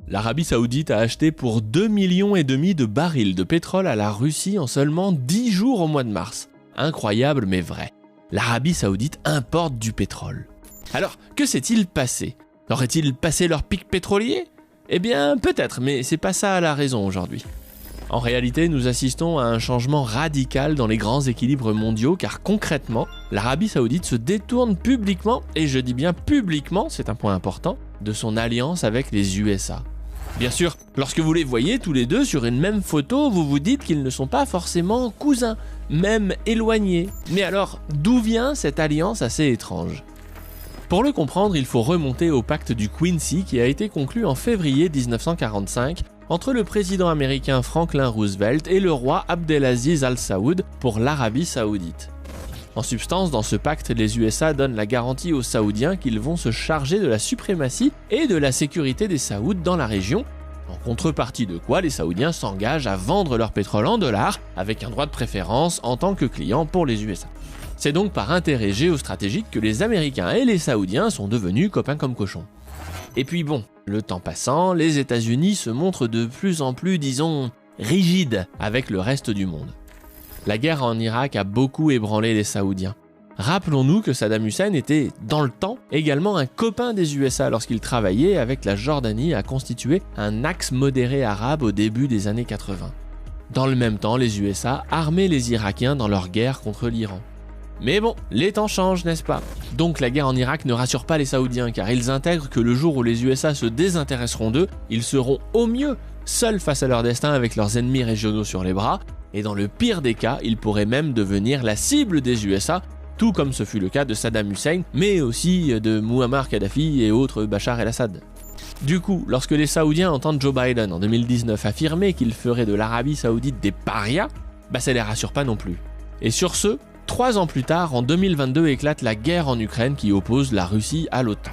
l'Arabie Saoudite a acheté pour 2,5 millions de barils de pétrole à la Russie en seulement 10 jours au mois de mars. Incroyable mais vrai. L'Arabie Saoudite importe du pétrole. Alors, que s'est-il passé ? Auraient-ils passé leur pic pétrolier ? Eh bien, peut-être, mais c'est pas ça la raison aujourd'hui. En réalité, nous assistons à un changement radical dans les grands équilibres mondiaux car concrètement, l'Arabie Saoudite se détourne publiquement, et je dis bien publiquement, c'est un point important, de son alliance avec les USA. Bien sûr, lorsque vous les voyez tous les deux sur une même photo, vous vous dites qu'ils ne sont pas forcément cousins, même éloignés. Mais alors, d'où vient cette alliance assez étrange ? Pour le comprendre, il faut remonter au pacte du Quincy qui a été conclu en février 1945 entre le président américain Franklin Roosevelt et le roi Abdelaziz Al Saoud pour l'Arabie Saoudite. En substance, dans ce pacte, les USA donnent la garantie aux Saoudiens qu'ils vont se charger de la suprématie et de la sécurité des Saouds dans la région, en contrepartie de quoi les Saoudiens s'engagent à vendre leur pétrole en dollars avec un droit de préférence en tant que client pour les USA. C'est donc par intérêt géostratégique que les Américains et les Saoudiens sont devenus copains comme cochons. Et puis bon, le temps passant, les États-Unis se montrent de plus en plus, disons, rigides avec le reste du monde. La guerre en Irak a beaucoup ébranlé les Saoudiens. Rappelons-nous que Saddam Hussein était, dans le temps, également un copain des USA lorsqu'il travaillait avec la Jordanie à constituer un axe modéré arabe au début des années 80. Dans le même temps, les USA armaient les Irakiens dans leur guerre contre l'Iran. Mais bon, les temps changent, n'est-ce pas ? Donc la guerre en Irak ne rassure pas les Saoudiens car ils intègrent que le jour où les USA se désintéresseront d'eux, ils seront au mieux seuls face à leur destin avec leurs ennemis régionaux sur les bras, et dans le pire des cas, ils pourraient même devenir la cible des USA, tout comme ce fut le cas de Saddam Hussein, mais aussi de Muammar Kadhafi et autres Bachar el-Assad. Du coup, lorsque les Saoudiens entendent Joe Biden en 2019 affirmer qu'il ferait de l'Arabie Saoudite des parias, ça les rassure pas non plus. Et sur ce, 3 ans plus tard, en 2022, éclate la guerre en Ukraine qui oppose la Russie à l'OTAN.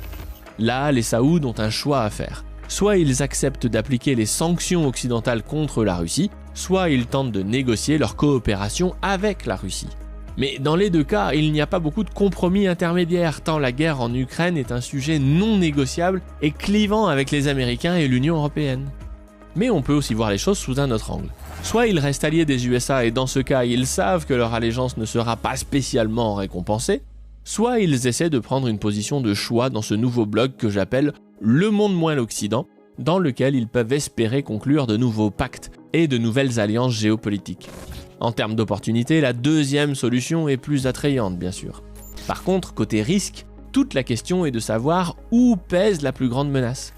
Là, les Saouds ont un choix à faire. Soit ils acceptent d'appliquer les sanctions occidentales contre la Russie, soit ils tentent de négocier leur coopération avec la Russie. Mais dans les deux cas, il n'y a pas beaucoup de compromis intermédiaires, tant la guerre en Ukraine est un sujet non négociable et clivant avec les Américains et l'Union européenne. Mais on peut aussi voir les choses sous un autre angle. Soit ils restent alliés des USA et dans ce cas, ils savent que leur allégeance ne sera pas spécialement récompensée, soit ils essaient de prendre une position de choix dans ce nouveau bloc que j'appelle « Le monde moins l'Occident », dans lequel ils peuvent espérer conclure de nouveaux pactes et de nouvelles alliances géopolitiques. En termes d'opportunités, la deuxième solution est plus attrayante, bien sûr. Par contre, côté risque, toute la question est de savoir où pèse la plus grande menace.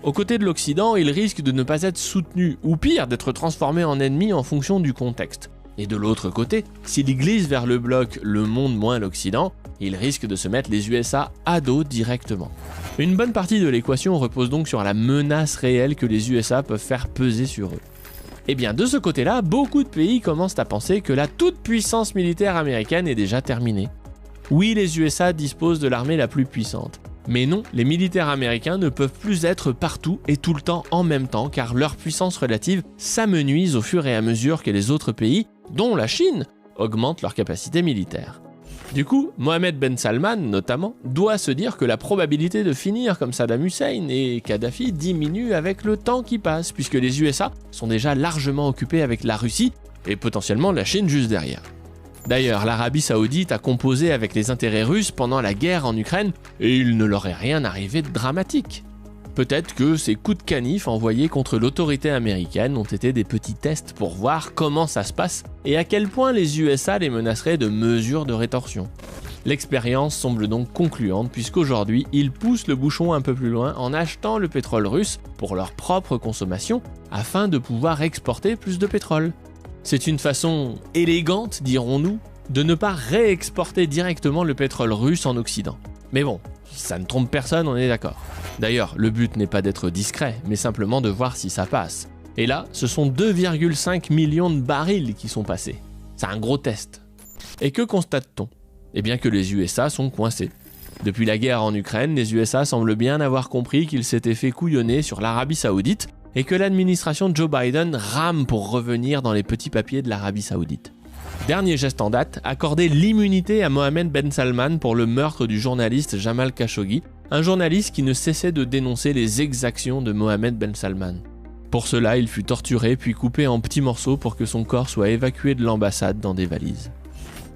Aux côtés de l'Occident, il risque de ne pas être soutenu, ou pire, d'être transformé en ennemi en fonction du contexte. Et de l'autre côté, s'il glisse vers le bloc « le monde moins l'Occident », il risque de se mettre les USA à dos directement. Une bonne partie de l'équation repose donc sur la menace réelle que les USA peuvent faire peser sur eux. Et bien de ce côté-là, beaucoup de pays commencent à penser que la toute-puissance militaire américaine est déjà terminée. Oui, les USA disposent de l'armée la plus puissante. Mais non, les militaires américains ne peuvent plus être partout et tout le temps en même temps car leur puissance relative s'amenuise au fur et à mesure que les autres pays, dont la Chine, augmentent leur capacité militaire. Du coup, Mohammed Ben Salman, notamment, doit se dire que la probabilité de finir comme Saddam Hussein et Kadhafi diminue avec le temps qui passe puisque les USA sont déjà largement occupés avec la Russie et potentiellement la Chine juste derrière. D'ailleurs, l'Arabie Saoudite a composé avec les intérêts russes pendant la guerre en Ukraine et il ne leur est rien arrivé de dramatique. Peut-être que ces coups de canif envoyés contre l'autorité américaine ont été des petits tests pour voir comment ça se passe et à quel point les USA les menaceraient de mesures de rétorsion. L'expérience semble donc concluante puisqu'aujourd'hui, ils poussent le bouchon un peu plus loin en achetant le pétrole russe pour leur propre consommation afin de pouvoir exporter plus de pétrole. C'est une façon élégante, dirons-nous, de ne pas réexporter directement le pétrole russe en Occident. Mais bon, ça ne trompe personne, on est d'accord. D'ailleurs, le but n'est pas d'être discret, mais simplement de voir si ça passe. Et là, ce sont 2,5 millions de barils qui sont passés. C'est un gros test. Et que constate-t-on ? Eh bien que les USA sont coincés. Depuis la guerre en Ukraine, les USA semblent bien avoir compris qu'ils s'étaient fait couillonner sur l'Arabie Saoudite et que l'administration de Joe Biden rame pour revenir dans les petits papiers de l'Arabie Saoudite. Dernier geste en date, accorder l'immunité à Mohammed Ben Salman pour le meurtre du journaliste Jamal Khashoggi, un journaliste qui ne cessait de dénoncer les exactions de Mohammed Ben Salman. Pour cela, il fut torturé puis coupé en petits morceaux pour que son corps soit évacué de l'ambassade dans des valises.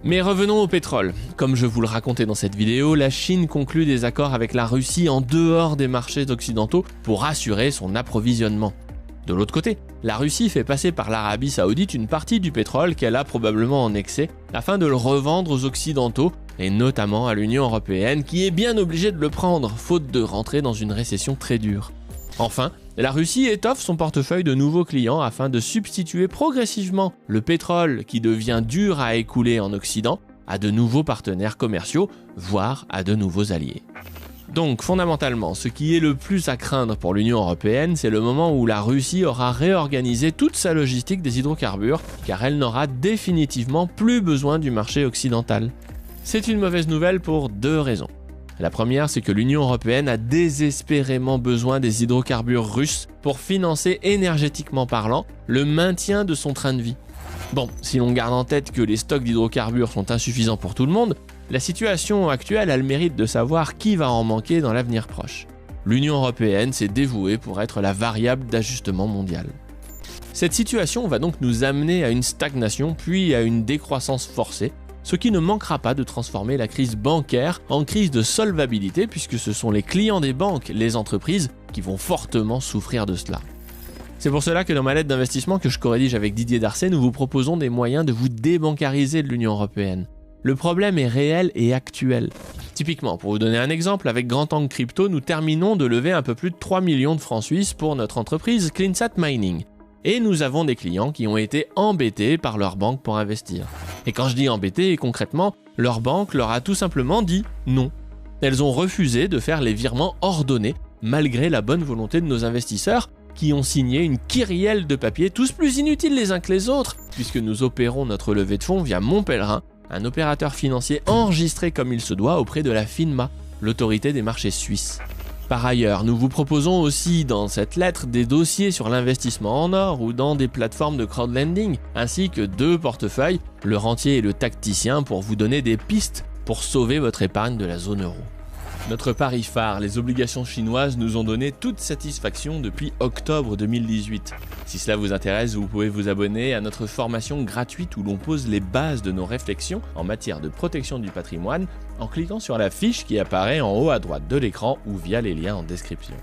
Mais revenons au pétrole. Comme je vous le racontais dans cette vidéo, la Chine conclut des accords avec la Russie en dehors des marchés occidentaux pour assurer son approvisionnement. De l'autre côté, la Russie fait passer par l'Arabie Saoudite une partie du pétrole qu'elle a probablement en excès afin de le revendre aux Occidentaux et notamment à l'Union européenne qui est bien obligée de le prendre faute de rentrer dans une récession très dure. Enfin, la Russie étoffe son portefeuille de nouveaux clients afin de substituer progressivement le pétrole qui devient dur à écouler en Occident à de nouveaux partenaires commerciaux, voire à de nouveaux alliés. Donc fondamentalement, ce qui est le plus à craindre pour l'Union européenne, c'est le moment où la Russie aura réorganisé toute sa logistique des hydrocarbures, car elle n'aura définitivement plus besoin du marché occidental. C'est une mauvaise nouvelle pour deux raisons. La première, c'est que l'Union européenne a désespérément besoin des hydrocarbures russes pour financer énergétiquement parlant le maintien de son train de vie. Bon, si l'on garde en tête que les stocks d'hydrocarbures sont insuffisants pour tout le monde, la situation actuelle a le mérite de savoir qui va en manquer dans l'avenir proche. L'Union européenne s'est dévouée pour être la variable d'ajustement mondial. Cette situation va donc nous amener à une stagnation puis à une décroissance forcée, ce qui ne manquera pas de transformer la crise bancaire en crise de solvabilité puisque ce sont les clients des banques, les entreprises, qui vont fortement souffrir de cela. C'est pour cela que dans ma lettre d'investissement que je co-rédige avec Didier Darcet, nous vous proposons des moyens de vous débancariser de l'Union européenne. Le problème est réel et actuel. Typiquement, pour vous donner un exemple, avec Grand Angle Crypto, nous terminons de lever un peu plus de 3 millions de francs suisses pour notre entreprise CleanSat Mining. Et nous avons des clients qui ont été embêtés par leur banque pour investir. Et quand je dis embêtés, concrètement, leur banque leur a tout simplement dit non. Elles ont refusé de faire les virements ordonnés, malgré la bonne volonté de nos investisseurs, qui ont signé une kyrielle de papiers, tous plus inutiles les uns que les autres, puisque nous opérons notre levée de fonds via Montpellerin, un opérateur financier enregistré comme il se doit auprès de la FINMA, l'autorité des marchés suisses. Par ailleurs, nous vous proposons aussi dans cette lettre des dossiers sur l'investissement en or ou dans des plateformes de crowdlending, ainsi que 2 portefeuilles, le rentier et le tacticien, pour vous donner des pistes pour sauver votre épargne de la zone euro. Notre pari phare, les obligations chinoises, nous ont donné toute satisfaction depuis octobre 2018. Si cela vous intéresse, vous pouvez vous abonner à notre formation gratuite où l'on pose les bases de nos réflexions en matière de protection du patrimoine en cliquant sur la fiche qui apparaît en haut à droite de l'écran ou via les liens en description.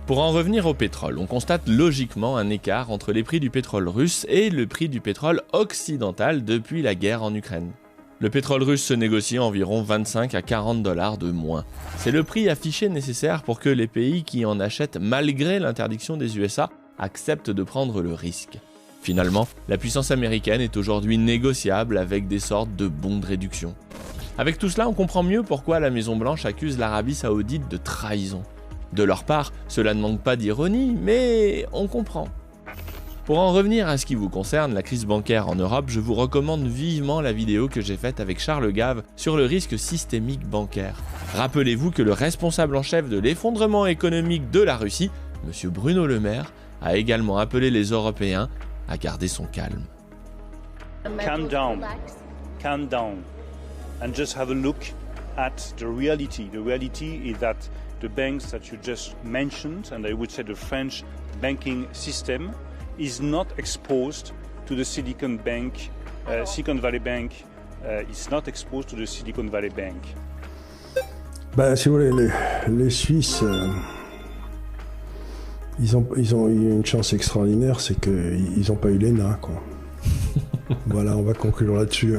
Pour en revenir au pétrole, on constate logiquement un écart entre les prix du pétrole russe et le prix du pétrole occidental depuis la guerre en Ukraine. Le pétrole russe se négocie environ 25 à 40 $ de moins. C'est le prix affiché nécessaire pour que les pays qui en achètent malgré l'interdiction des USA acceptent de prendre le risque. Finalement, la puissance américaine est aujourd'hui négociable avec des sortes de bons de réduction. Avec tout cela, on comprend mieux pourquoi la Maison-Blanche accuse l'Arabie Saoudite de trahison. De leur part, cela ne manque pas d'ironie, mais on comprend. Pour en revenir à ce qui vous concerne, la crise bancaire en Europe, je vous recommande vivement la vidéo que j'ai faite avec Charles Gave sur le risque systémique bancaire. Rappelez-vous que le responsable en chef de l'effondrement économique de la Russie, M. Bruno Le Maire, a également appelé les Européens à garder son calme. Calm down, and just have a look at the reality. The reality is that the banks that you just mentioned, and I would say the French banking system, is not exposed to the Silicon Valley Bank. Is not exposed to the Silicon Valley Bank. Si vous voulez, les Suisses, ils ont eu une chance extraordinaire, c'est qu'ils n'ont pas eu l'ENA, quoi. Voilà, on va conclure là-dessus.